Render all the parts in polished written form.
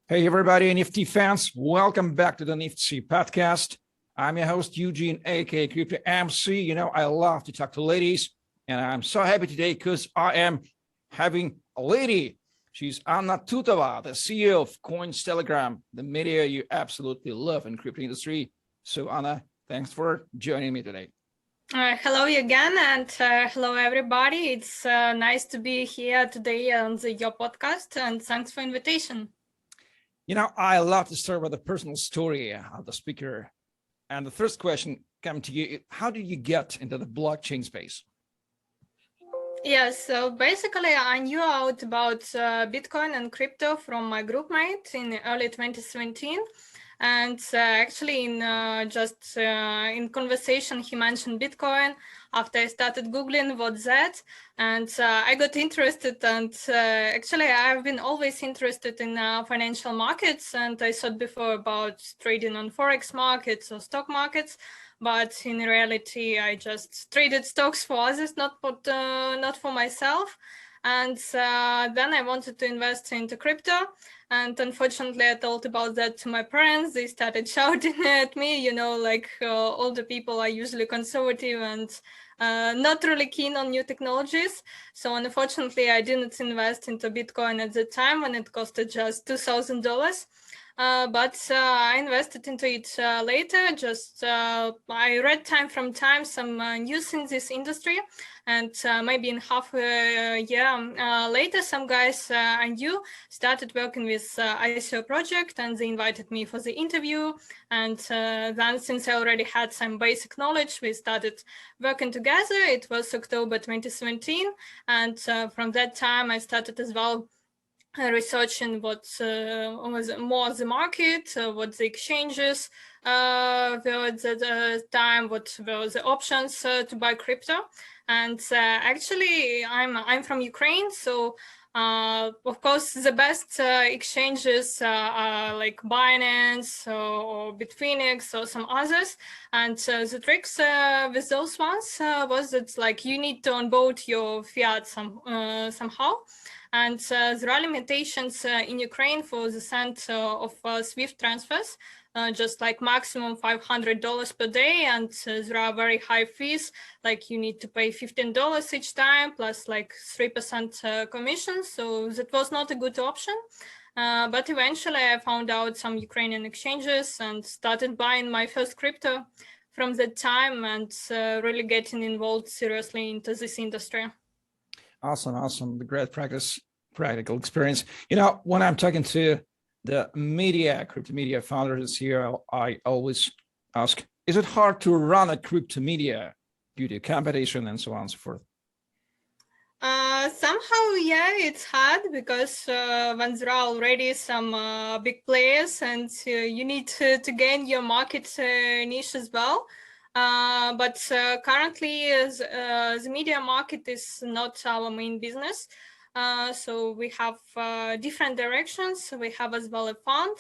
Hey, everybody, NFT fans. Welcome back to the NIFTSY Podcast. I'm your host, Eugene, aka Crypto MC. You know, I love to talk to ladies, and I'm so happy today because I am having a lady. She's Anna Tutova, the CEO of Cointelegraph, the media you absolutely love in crypto industry. So, Anna, thanks for joining me today. Hello again, and hello everybody. It's nice to be here today on your podcast, and thanks for invitation. You know, I love to start with a personal story of the speaker. And the first question comes to you: how did you get into the blockchain space? Yes, so basically I knew out about Bitcoin and crypto from my group mate in early 2017. And actually in conversation, he mentioned Bitcoin. After I started Googling what's that, and I got interested. And actually, I've been always interested in financial markets. And I thought before about trading on Forex markets or stock markets. But in reality, I just traded stocks for others, not for myself. And then I wanted to invest into crypto. And unfortunately, I told about that to my parents. They started shouting at me, like older people are usually conservative and not really keen on new technologies. So unfortunately, I didn't invest into Bitcoin at the time when it costed just $2,000. But I invested into it later. I read time from time some news in this industry, and maybe in half a year later, some guys I knew started working with ICO project, and they invited me for the interview. And then, since I already had some basic knowledge, we started working together. It was October 2017, and from that time, I started as well researching what was more the market, what the exchanges were at the time, what were the options to buy crypto. And actually, I'm from Ukraine, so of course the best exchanges are like Binance or Bitfinex or some others. And the tricks with those ones was that like you need to onboard your fiat somehow. And there are limitations in Ukraine for the send of SWIFT transfers, just like maximum $500 per day. And there are very high fees, like you need to pay $15 each time, plus like 3% commission. So that was not a good option. But eventually I found out some Ukrainian exchanges and started buying my first crypto from that time and really getting involved seriously into this industry. Awesome. The great practical experience. You know, when I'm talking to the crypto media founders here, I always ask, is it hard to run a crypto media due to competition and so on and so forth? Somehow, yeah, it's hard because when there are already some big players and you need to gain your market niche as well. But currently, the media market is not our main business. So we have different directions. We have as well a fund.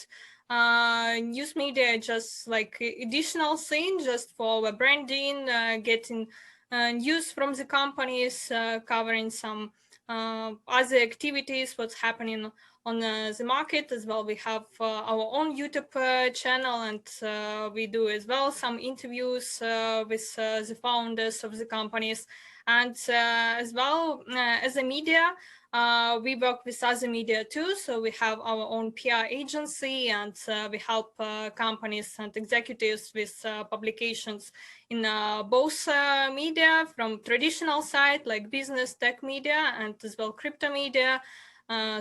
News media just like additional thing just for our branding, getting news from the companies, covering some other activities, what's happening on the market as well. We have our own YouTube channel, and we do as well some interviews with the founders of the companies. And as well as a media, we work with other media too. So we have our own PR agency, and we help companies and executives with publications in both media, from traditional side like business tech media and as well crypto media.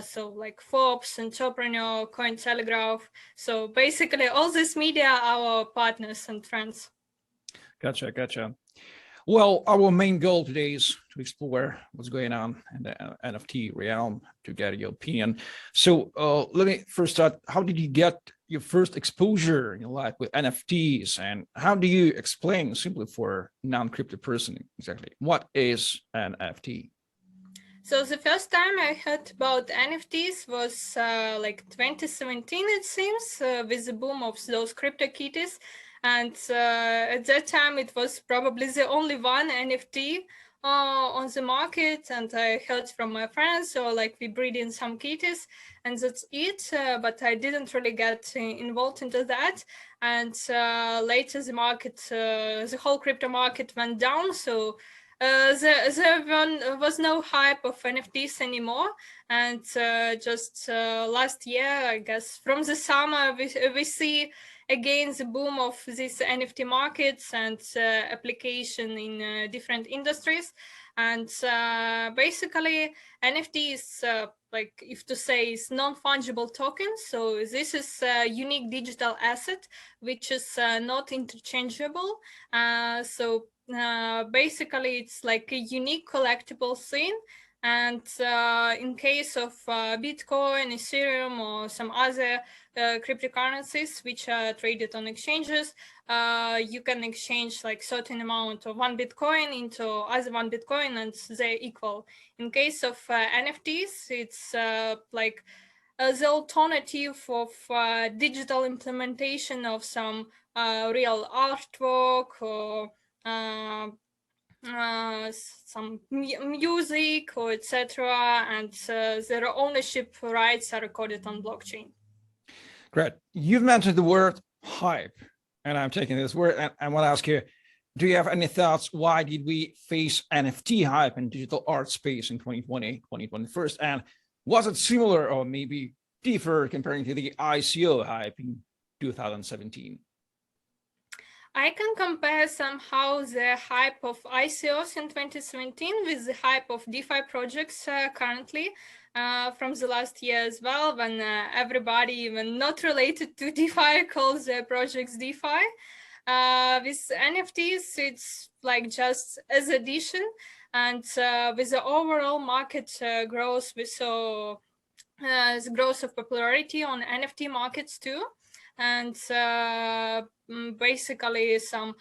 So like Forbes, Entrepreneur, Cointelegraph. So basically all this media are our partners and friends. Gotcha. Well, our main goal today is to explore what's going on in the NFT realm, to get your opinion. So let me first start. How did you get your first exposure in your life with NFTs, and how do you explain simply for non-crypto person exactly what is an NFT? So the first time I heard about NFTs was like 2017, it seems, with the boom of those crypto kitties. And at that time, it was probably the only one NFT on the market, and I heard from my friends. So like we breed in some kitties, and that's it. But I didn't really get involved into that. And later the whole crypto market went down. So there was no hype of NFTs anymore. And just last year, I guess from the summer, we see again the boom of these NFT markets and application in different industries. And basically, NFT is like, if to say, is non-fungible tokens. So this is a unique digital asset which is not interchangeable. So basically, it's like a unique collectible thing. And in case of Bitcoin, Ethereum, or some other cryptocurrencies which are traded on exchanges, you can exchange like certain amount of one Bitcoin into other one Bitcoin, and they're equal. In case of NFTs, it's like the alternative of digital implementation of some real artwork or some music or etc. And their ownership rights are recorded on blockchain. Great. You've mentioned the word hype, and I'm taking this word, and I want to ask you, do you have any thoughts? Why did we face NFT hype in digital art space in 2020, 2021? And was it similar or maybe differ comparing to the ICO hype in 2017? I can compare somehow the hype of ICOs in 2017 with the hype of DeFi projects currently from the last year as well, when everybody, even not related to DeFi, calls their projects DeFi. With NFTs, it's like just as addition, and with the overall market growth, we saw the growth of popularity on NFT markets too. And basically some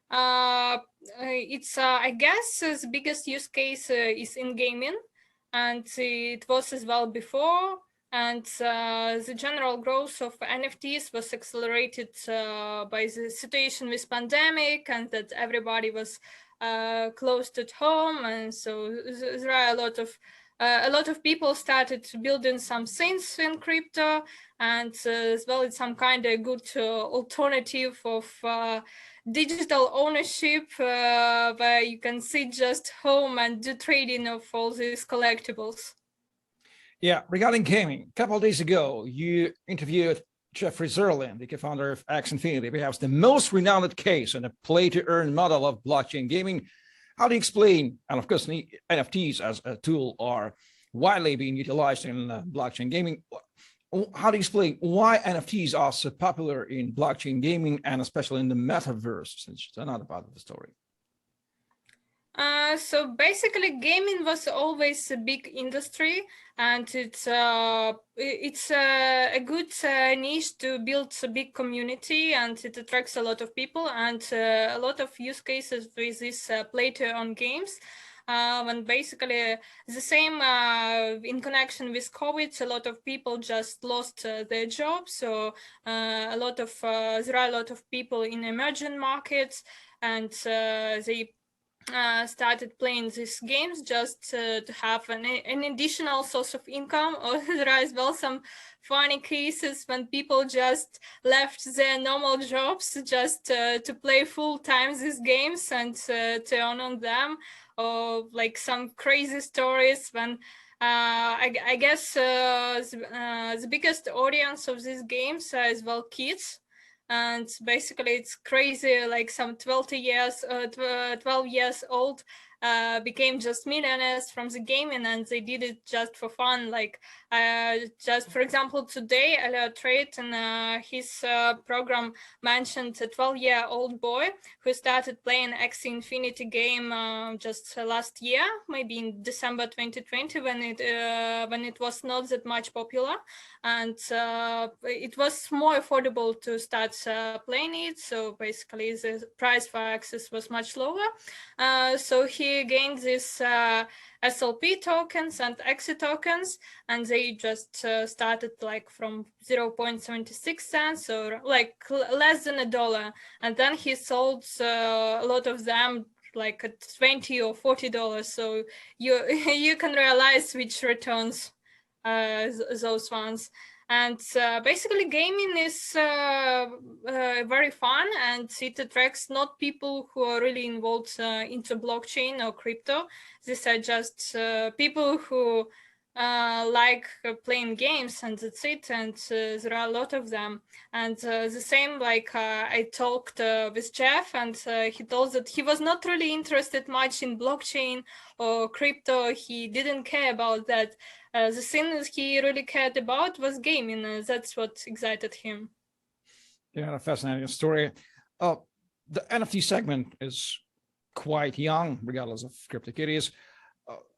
it's I guess the biggest use case is in gaming, and it was as well before. And the general growth of NFTs was accelerated by the situation with pandemic, and that everybody was closed at home, and so there are a lot of people started building some things in crypto, and as well it's some kind of good alternative of digital ownership where you can sit just home and do trading of all these collectibles. Yeah, regarding gaming, a couple of days ago, you interviewed Jeffrey Zerlin, the co-founder of X Infinity, perhaps the most renowned case in a play-to-earn model of blockchain gaming. How do you explain, and of course, NFTs as a tool are widely being utilized in blockchain gaming. How do you explain why NFTs are so popular in blockchain gaming and especially in the Metaverse, since it's another part of the story? So basically, gaming was always a big industry, and it's a good niche to build a big community, and it attracts a lot of people, and a lot of use cases with this play-to-earn games. And basically the same in connection with COVID, a lot of people just lost their jobs. So there are a lot of people in emerging markets, and they started playing these games just to have an additional source of income. Or there are as well some funny cases when people just left their normal jobs just to play full time these games and to earn on them. Or like some crazy stories when I guess the biggest audience of these games are as well kids. And basically it's crazy, like some 12 years old became just millionaires from the gaming, and they did it just for fun. Like just for example, today Elliot Trade in his program mentioned a 12-year-old boy who started playing Axie Infinity game just last year, maybe in December 2020, when it was not that much popular, and it was more affordable to start playing it. So basically the price for access was much lower. So he gained these SLP tokens and Axie tokens, and they just started like from 0.76 cents or like less than $1. And then he sold a lot of them like at $20 or $40. So you can realize which returns those ones. And basically gaming is very fun, and it attracts not people who are really involved into blockchain or crypto. These are just people who like playing games, and that's it. And there are a lot of them. And the same, like I talked with Jeff, and he told that he was not really interested much in blockchain or crypto. He didn't care about that. The thing that he really cared about was gaming. That's what excited him. Yeah, a fascinating story. The NFT segment is quite young, regardless of CryptoKitties.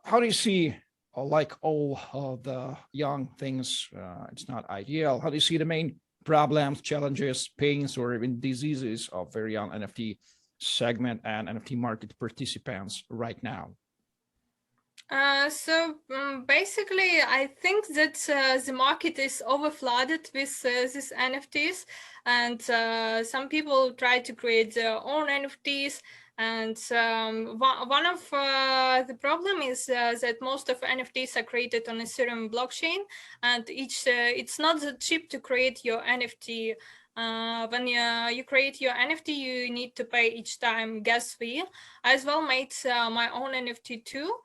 How do you see, like all of the young things, it's not ideal. How do you see the main problems, challenges, pains, or even diseases of very young NFT segment and NFT market participants right now? Basically, I think that the market is overflooded with these NFTs, and some people try to create their own NFTs. And one of the problem is that most of NFTs are created on Ethereum blockchain, and it's not that cheap to create your NFT. When you create your NFT, you need to pay each time gas fee. I as well made my own NFT too.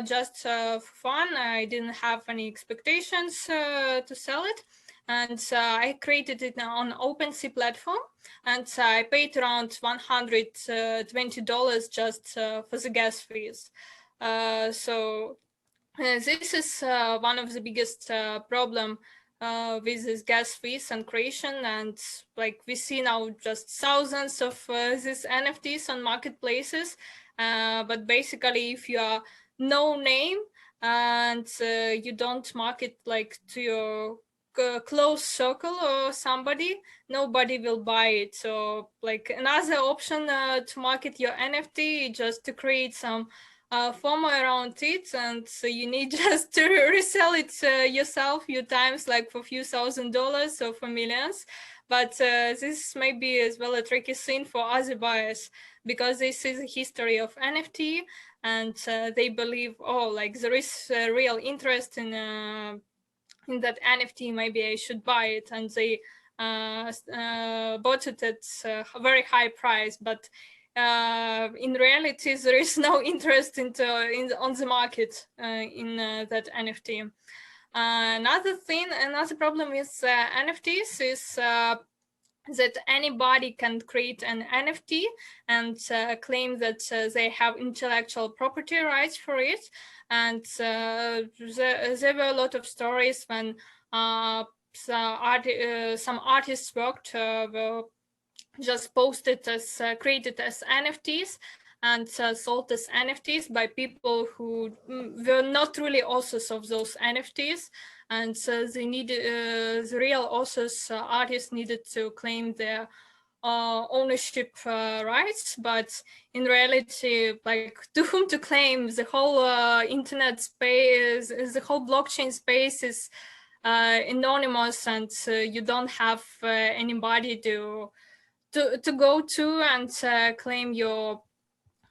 Just for fun. I didn't have any expectations to sell it. And I created it on OpenSea platform, and I paid around $120 just for the gas fees. This is one of the biggest problem with this gas fees and creation. And like we see now just thousands of these NFTs on marketplaces. But basically, if you are no name and you don't market like to your close circle or somebody, nobody will buy it. So like another option to market your NFT, just to create some FOMO around it, and so you need just to resell it yourself a few times, like for a few $1,000s or for millions. But this may be as well a tricky thing for other buyers, because they see the history of NFT, and they believe, oh, like there is a real interest in that NFT, maybe I should buy it, and they bought it at a very high price. But in reality, there is no interest on the market in that NFT. Another problem with NFTs is that anybody can create an NFT and claim that they have intellectual property rights for it. And there were a lot of stories when some artists' work were just posted as created as NFTs and sold as NFTs by people who were not really authors of those NFTs. And they needed the real authors, artists needed to claim their ownership rights. But in reality, like, to whom to claim? The whole internet space, the whole blockchain space is anonymous, and you don't have anybody to go to and claim your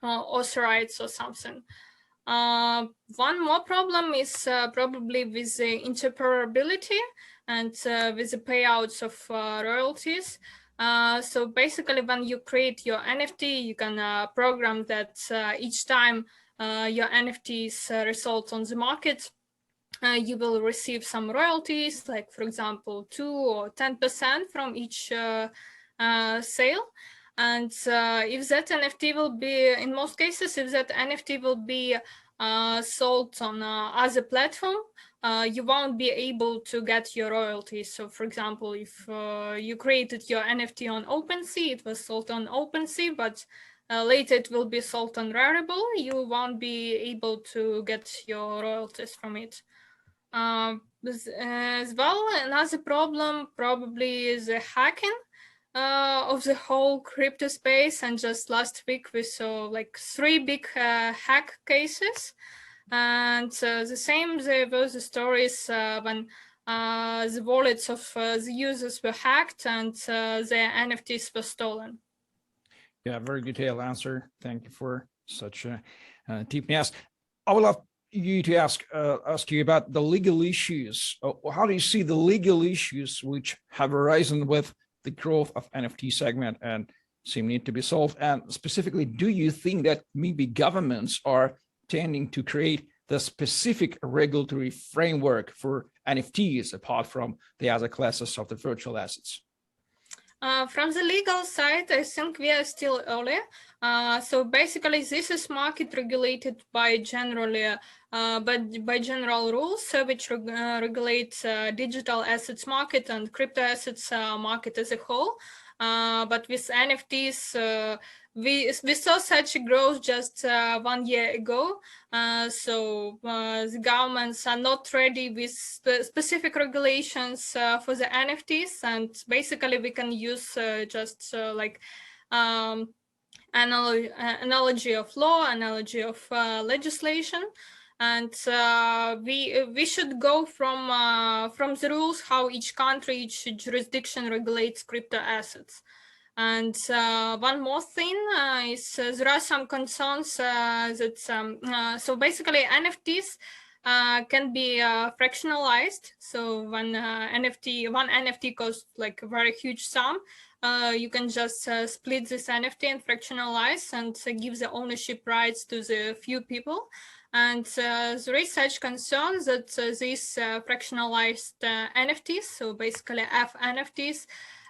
author rights or something. One more problem is probably with the interoperability and with the payouts of royalties. So basically, when you create your NFT, you can program that each time your NFT is resold on the market, you will receive some royalties, like, for example, 2 or 10% from each sale. And if that NFT will be, in most cases, if that NFT will be sold on other platform, you won't be able to get your royalties. So, for example, if you created your NFT on OpenSea, it was sold on OpenSea, but later it will be sold on Rarible, you won't be able to get your royalties from it. As well, another problem probably is the hacking of the whole crypto space. And just last week we saw like 3 big hack cases. And the same, there were the stories when the wallets of the users were hacked and their NFTs were stolen. Yeah, very detailed answer. Thank you for such a deep yes. I would love you to ask you about the legal issues. How do you see the legal issues which have arisen with the growth of NFT segment and seem need to be solved? And specifically, do you think that maybe governments are tending to create the specific regulatory framework for NFTs apart from the other classes of the virtual assets? From the legal side, I think we are still early. So basically, this is market regulated by by general rules, which regulate digital assets market and crypto assets market as a whole. But with NFTs, we saw such a growth just 1 year ago. So the governments are not ready with specific regulations for the NFTs, and basically we can use just like analogy of law, analogy of legislation, and we should go from the rules how each country, each jurisdiction regulates crypto assets. And one more thing is there are some concerns that so basically NFTs can be fractionalized. So when one NFT costs like a very huge sum, you can just split this NFT and fractionalize and give the ownership rights to the few people. And there is such concerns that these fractionalized NFTs, so basically F NFTs,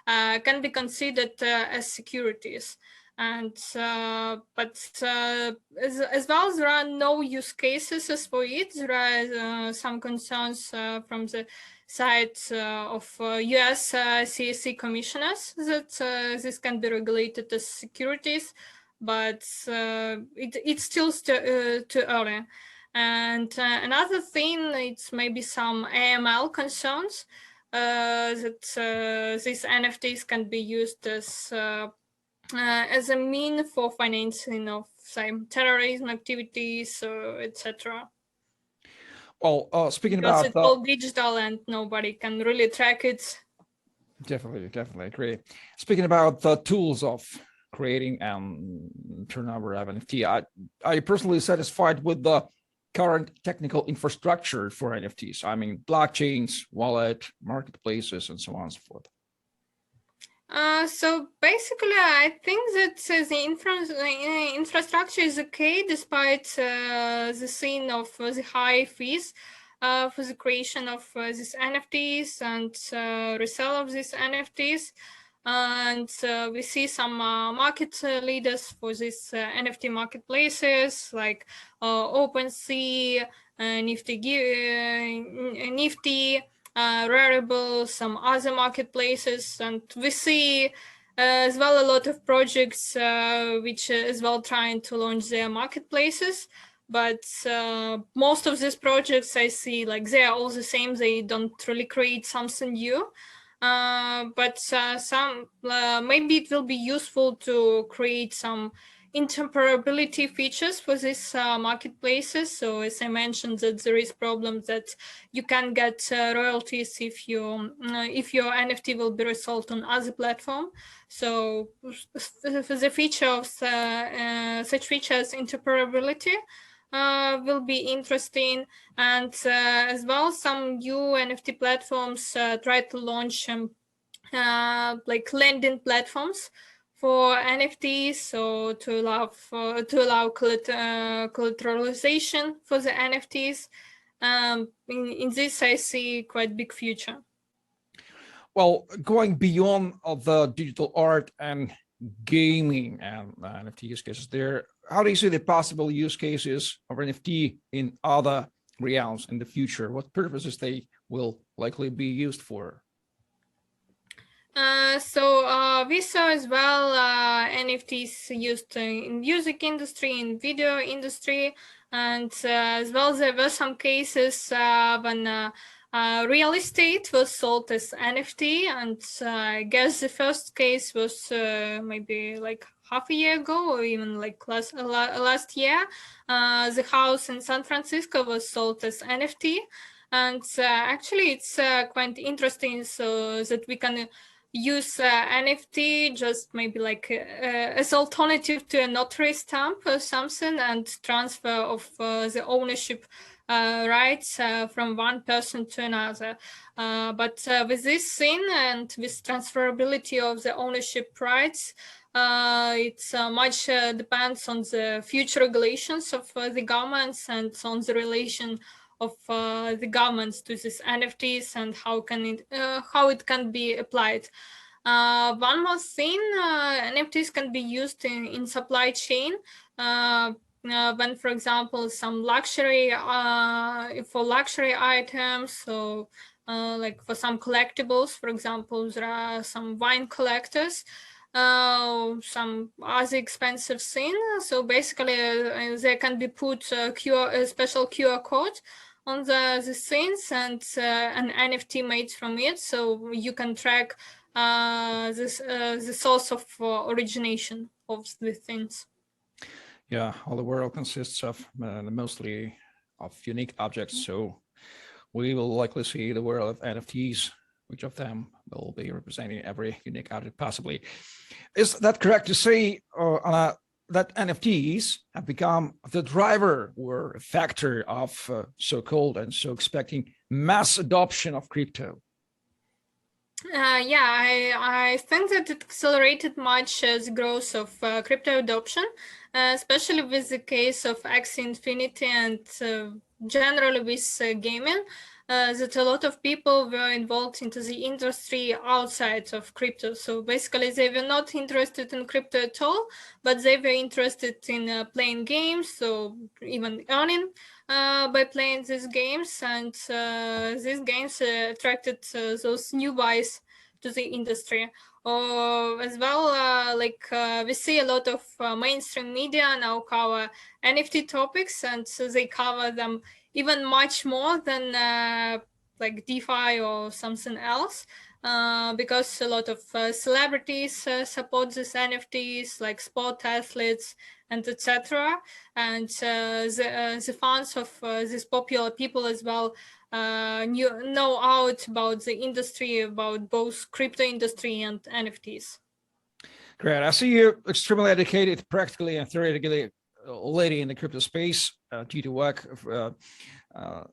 can be considered as securities. And but as well, there are no use cases as for it. There are some concerns from the side of US CSC commissioners that this can be regulated as securities, but it's still too early. And another thing, it's maybe some AML concerns that these NFTs can be used as a mean for financing of, say, terrorism activities, etc. Well, speaking because about it's all digital and nobody can really track it. Definitely agree. Speaking about the tools of creating and turnover of NFT, I personally satisfied with the current technical infrastructure for NFTs. I mean, blockchains, wallet, marketplaces, and so on and so forth. So basically, I think that the infrastructure is okay, despite the scene of the high fees for the creation of these NFTs and resale of these NFTs. And we see some market leaders for these NFT marketplaces like OpenSea, Nifty, Rarible, some other marketplaces, and we see as well a lot of projects which as well trying to launch their marketplaces. But most of these projects I see like they are all the same. They don't really create something new. But some maybe it will be useful to create some interoperability features for these marketplaces. So as I mentioned, that there is problems that you can get royalties if your NFT will be resold on other platform. So the feature of such features interoperability will be interesting. And as well, some new NFT platforms try to launch like lending platforms for NFTs, so to allow collateralization for the NFTs. In this, I see quite big future. Well, going beyond the digital art and gaming and NFT use cases there, how do you see the possible use cases of NFT in other realms in the future? What purposes they will likely be used for? So we saw as well NFTs used in music industry, in video industry, and as well there were some cases when real estate was sold as NFT, and I guess the first case was maybe like half a year ago or even like last year. The house in San Francisco was sold as NFT, and actually it's quite interesting, so that we can use NFT just maybe like as alternative to a notary stamp or something, and transfer of the ownership rights from one person to another. But with this thing and with transferability of the ownership rights, it's much depends on the future regulations of the governments and on the relation of the governments to these NFTs and how it can be applied. One more thing, NFTs can be used in supply chain. When, for example, some luxury for luxury items, so like for some collectibles, for example, there are some wine collectors, some other expensive thing. So basically, they can be put a special QR code on the things and an NFT made from it, so you can track the source of origination of the things. Yeah, all the world consists of mostly of unique objects, so we will likely see the world of NFTs. Which of them will be representing every unique object possibly? Is that correct to say, Anna, that NFTs have become the driver or a factor of so-called and so expecting mass adoption of crypto? Yeah, I think that it accelerated much the growth of crypto adoption, especially with the case of Axie Infinity and generally with gaming. That a lot of people were involved into the industry outside of crypto. So basically, they were not interested in crypto at all, but they were interested in playing games, so even earning by playing these games. And these games attracted those new buys to the industry. As well, we see a lot of mainstream media now cover NFT topics, and so they cover them even much more than like DeFi or something else, because a lot of celebrities support these NFTs, like sport athletes and etc. And the fans of these popular people as well know out about the industry, about both crypto industry and NFTs. Great. I see you're extremely educated, practically and theoretically, lady in the crypto space due to work.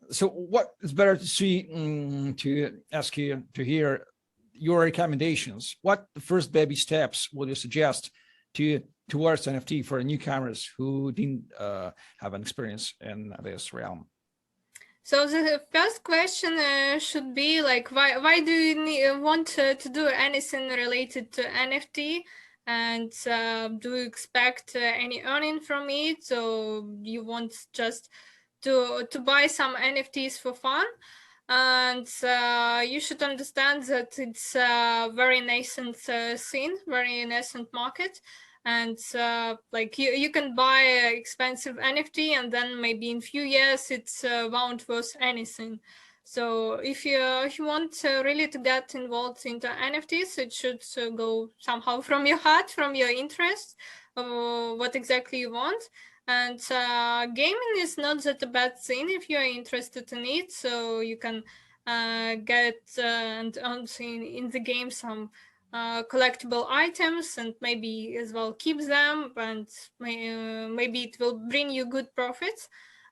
So what is better to see, to ask you to hear your recommendations? What the first baby steps would you suggest towards NFT for newcomers who didn't have an experience in this realm? So the first question should be like, why do you want to do anything related to NFT? And do you expect any earning from it? So you want just to buy some NFTs for fun? And you should understand that it's a very nascent scene, very nascent market. And like you can buy an expensive NFT and then maybe in few years it's won't worth anything. So if you want really to get involved into NFTs, it should go somehow from your heart, from your interest, what exactly you want. And gaming is not that a bad thing if you're interested in it. So you can get and earn in the game some collectible items and maybe as well keep them, and maybe it will bring you good profits.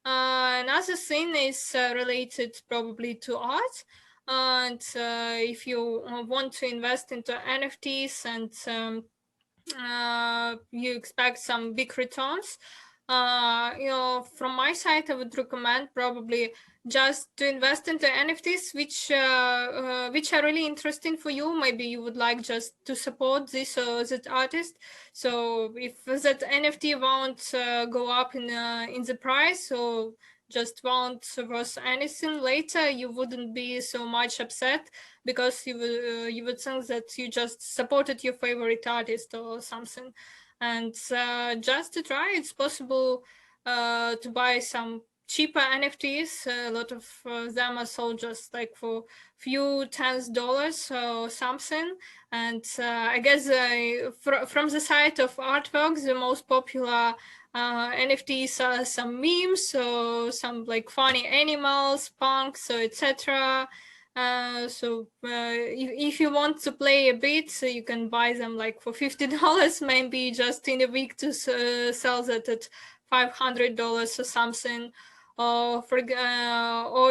Another thing is related probably to art. And if you want to invest into NFTs and you expect some big returns, from my side, I would recommend probably just to invest into NFTs which are really interesting for you. Maybe you would like just to support this or that artist. So if that NFT won't go up in the price, or just won't worth anything later, you wouldn't be so much upset, because you would think that you just supported your favorite artist or something. And just to try, it's possible to buy some cheaper NFTs. A lot of them are sold just like for few $10s or something. And I guess from the side of artworks, the most popular NFTs are some memes, so some like funny animals, punks, so etc. If you want to play a bit, so you can buy them like for $50, maybe just in a week to sell that at $500 or something. Or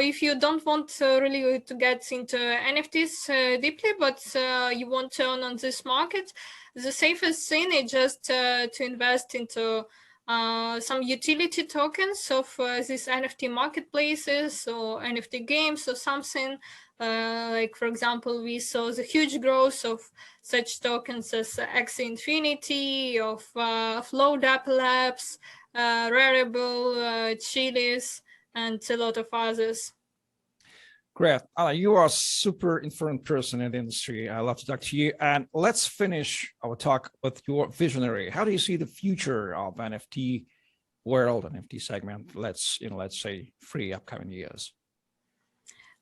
if you don't want really to get into NFTs deeply, but you want to earn on this market, the safest thing is just to invest into some utility tokens of these NFT marketplaces or NFT games or something. Like, for example, we saw the huge growth of such tokens as Axie Infinity, of Flow Dapper Labs, Rarible, Chili's, and a lot of others. Great. Anna, you are a super informed person in the industry. I love to talk to you. And let's finish our talk with your visionary. How do you see the future of NFT world, NFT segment, let's say 3 upcoming years?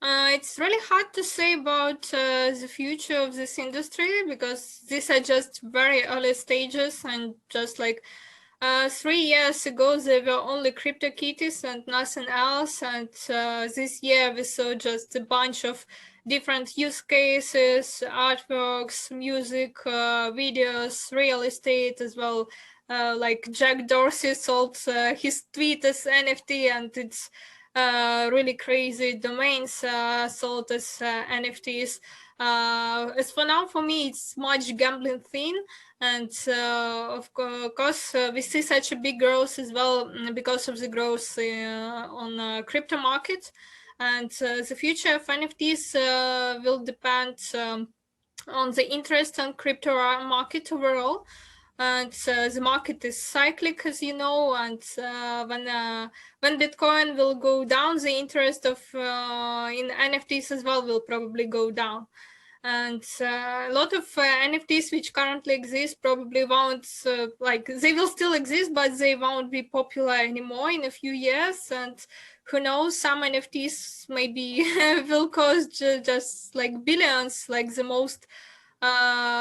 It's really hard to say about the future of this industry because these are just very early stages, and just like 3 years ago there were only CryptoKitties and nothing else, and this year we saw just a bunch of different use cases, artworks, music, videos, real estate as well. Like Jack Dorsey sold his tweet as NFT, and it's really crazy domains sold as NFTs. As for now, for me, it's much gambling thing, and of course we see such a big growth as well because of the growth on crypto market, and the future of NFTs will depend on the interest on crypto market overall. And the market is cyclic, as you know, and when Bitcoin will go down, the interest of in NFTs as well will probably go down. And a lot of NFTs which currently exist probably won't, they will still exist, but they won't be popular anymore in a few years. And who knows, some NFTs maybe will cost just like billions, like the most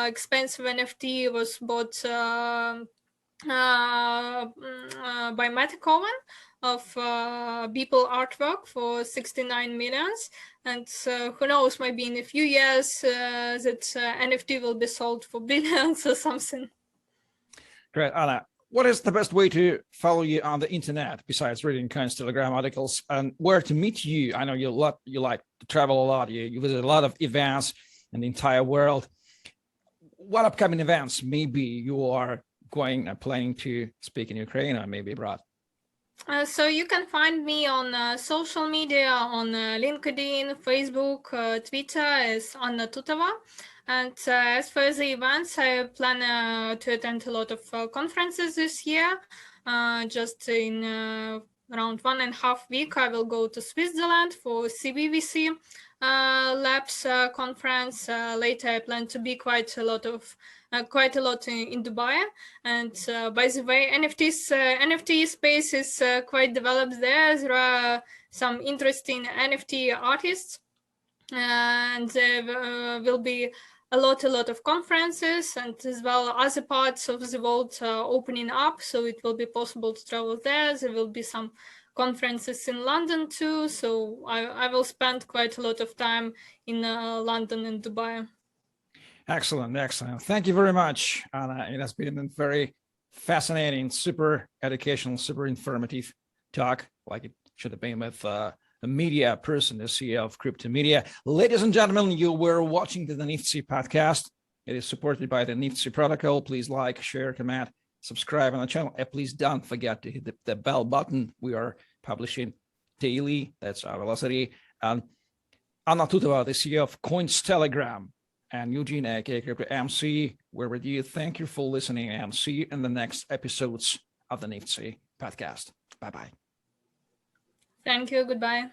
expensive NFT was bought by Matt Cohen of Beeple artwork for 69 millions. And who knows, maybe in a few years that NFT will be sold for billions or something. Great, Anna. What is the best way to follow you on the internet besides reading Cohen's Telegram articles, and where to meet you? I know you like to travel a lot. You visit a lot of events in the entire world. What upcoming events maybe you are planning to speak in Ukraine or maybe abroad? So you can find me on social media, on LinkedIn, Facebook, Twitter as Anna Tutova. And as for the events, I plan to attend a lot of conferences this year. Just in around 1.5 weeks, I will go to Switzerland for CVVC Labs conference. Later, I plan to be quite a lot in Dubai. And by the way, NFT space is quite developed there. There are some interesting NFT artists, and there will be a lot of conferences, and as well other parts of the world opening up, so it will be possible to travel there. There will be some conferences in London too, so I will spend quite a lot of time in London and Dubai. Excellent. Thank you very much, Anna. It has been a very fascinating, super educational, super informative talk, like it should have been with a media person, the CEO of Crypto Media. Ladies and gentlemen, you were watching the NIFTSY Podcast. It is supported by the NIFTSY protocol. Please like, share, comment, subscribe on the channel. And please don't forget to hit the bell button. We are publishing daily. That's our velocity. And Anna Tutova, the CEO of Coins Telegram, and Eugene, aka Crypto MC, we're with you. Thank you for listening, and see you in the next episodes of the NIFTSY Podcast. Bye-bye. Thank you. Goodbye.